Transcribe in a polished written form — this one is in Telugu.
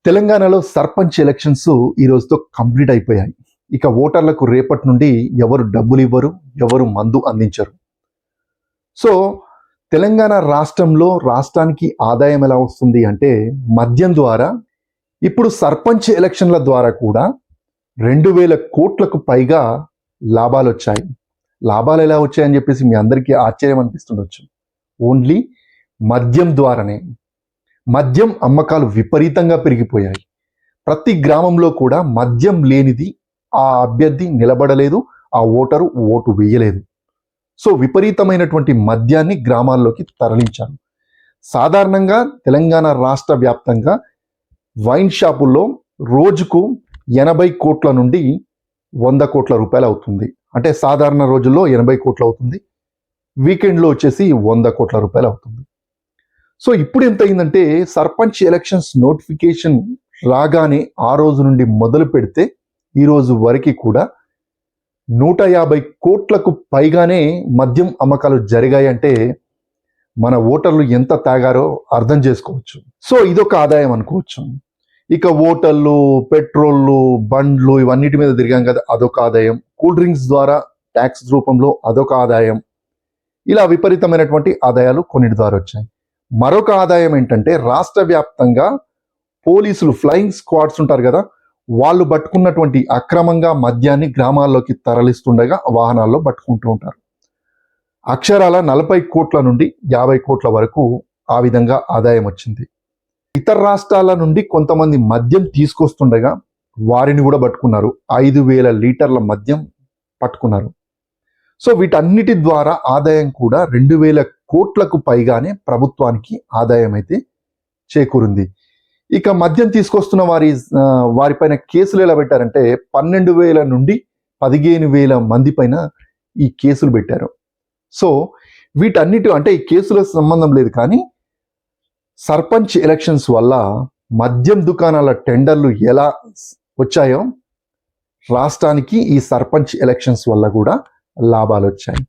తెలంగాణలో సర్పంచ్ ఎలక్షన్స్ ఈ రోజుతో కంప్లీట్ అయిపోయాయి. ఇక ఓటర్లకు రేపటి నుండి ఎవరు డబ్బులు ఇవ్వరు, ఎవరు మందు అందించరు. సో తెలంగాణ రాష్ట్రానికి ఆదాయం ఎలా వస్తుంది అంటే మద్యం ద్వారా. ఇప్పుడు సర్పంచ్ ఎలక్షన్ల ద్వారా కూడా 2000 కోట్లకు పైగా లాభాలు వచ్చాయి. లాభాలు ఎలా వచ్చాయని చెప్పేసి మీ అందరికీ ఆశ్చర్యం అనిపిస్తుండొచ్చు. ఓన్లీ మద్యం ద్వారానే. మద్యం అమ్మకాలు విపరీతంగా పెరిగిపోయాయి. ప్రతి గ్రామంలో కూడా మద్యం లేనిది ఆ అభ్యర్థి నిలబడలేదు, ఆ ఓటరు ఓటు వేయలేదు. సో విపరీతమైనటువంటి మద్యాన్ని గ్రామాల్లోకి తరలించారు. సాధారణంగా తెలంగాణ రాష్ట్ర వ్యాప్తంగా వైన్ షాపుల్లో రోజుకు 80 కోట్ల నుండి 100 కోట్ల రూపాయలు అవుతుంది. అంటే సాధారణ రోజుల్లో 80 కోట్లు అవుతుంది, వీకెండ్లో వచ్చేసి 100 కోట్ల రూపాయలు అవుతుంది. సో ఇప్పుడు ఎంత అయిందంటే సర్పంచ్ ఎలక్షన్స్ నోటిఫికేషన్ రాగానే ఆ రోజు నుండి మొదలు పెడితే ఈ రోజు వరకు కూడా 150 కోట్లకు పైగానే మద్యం అమ్మకాలు జరిగాయంటే మన ఓటర్లు ఎంత తాగారో అర్థం చేసుకోవచ్చు. సో ఇదొక ఆదాయం అనుకోవచ్చు. ఇక ఓటర్లు, పెట్రోళ్ళు, బండ్లు ఇవన్నిటి మీద తిరిగాం కదా, అదొక ఆదాయం. కూల్ డ్రింక్స్ ద్వారా ట్యాక్స్ రూపంలో అదొక ఆదాయం. ఇలా విపరీతమైనటువంటి ఆదాయాలు కొన్నిటి ద్వారా వచ్చాయి. మరొక ఆదాయం ఏంటంటే రాష్ట్ర వ్యాప్తంగా పోలీసులు, ఫ్లయింగ్ స్క్వాడ్స్ ఉంటారు కదా, వాళ్ళు పట్టుకున్నటువంటి అక్రమంగా మద్యాన్ని గ్రామాల్లోకి తరలిస్తుండగా వాహనాల్లో పట్టుకుంటూ ఉంటారు. అక్షరాల 40 కోట్ల నుండి 50 కోట్ల వరకు ఆ విధంగా ఆదాయం వచ్చింది. ఇతర రాష్ట్రాల నుండి కొంతమంది మద్యం తీసుకొస్తుండగా వారిని కూడా పట్టుకున్నారు. 5,000 లీటర్ల మద్యం పట్టుకున్నారు. సో వీటన్నిటి ద్వారా ఆదాయం కూడా 2,000 కోట్లకు పైగానే ప్రభుత్వానికి ఆదాయం అయితే చేకూరింది. ఇక మద్యం తీసుకొస్తున్న వారిపైన కేసులు ఎలా పెట్టారంటే 12,000 నుండి 15,000 మంది పైన ఈ కేసులు పెట్టారు. సో వీటన్నిటి అంటే ఈ కేసులకు సంబంధం లేదు, కానీ సర్పంచ్ ఎలక్షన్స్ వల్ల మద్యం దుకాణాల టెండర్లు ఎలా వచ్చాయో రాష్ట్రానికి ఈ సర్పంచ్ ఎలక్షన్స్ వల్ల కూడా లాభాలు వచ్చాయి.